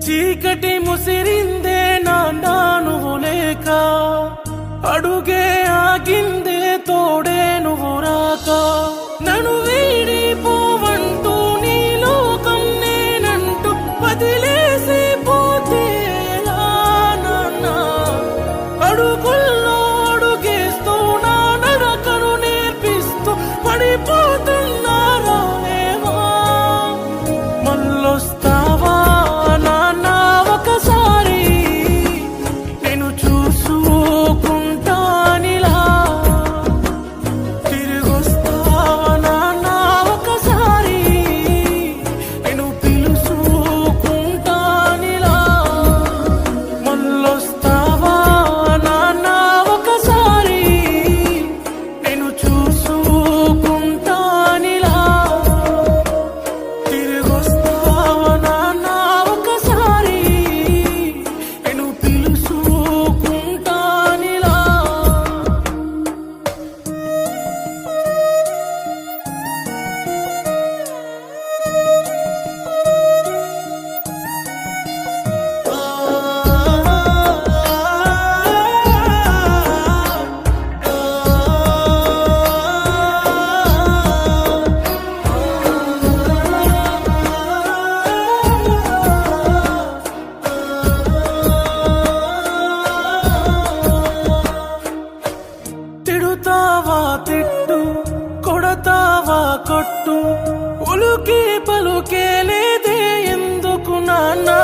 చీకటి ముసిరిందే నాన్నా నువ్వు లేక, అడుగే ఆగిందే తోడే నువ్వు రాక, నన్ను వీడిపోవంటూ నీ లోకం నేనంటూ వదిలేసి పోతే ఎలా నాన్నా? అడుగుల్లో అడుగేస్తూ నా నడకను నేర్పిస్తూ పడిపోతున్నారా ఏమా? మళ్ళొస్తావా నాన్నా ఒకసారి, నేను చూసుకుంటానిలా. తిరిగొస్తావా నాన్నా ఒకసారి, నేను పిలుచుకుంటానిలా. మళ్ళొస్తావా నాన్నా ఒకసారి, నేను చూసుకుంటానిలా. తిరిగొస్తావా నాన్నా ఒకసారి, నేను పిలుచుకుంటానిలా. తిడుతావా తిట్టు, కొడతావా కొట్టు, ఉలుకి పలుకే లేదే ఎందుకు నాన్నా?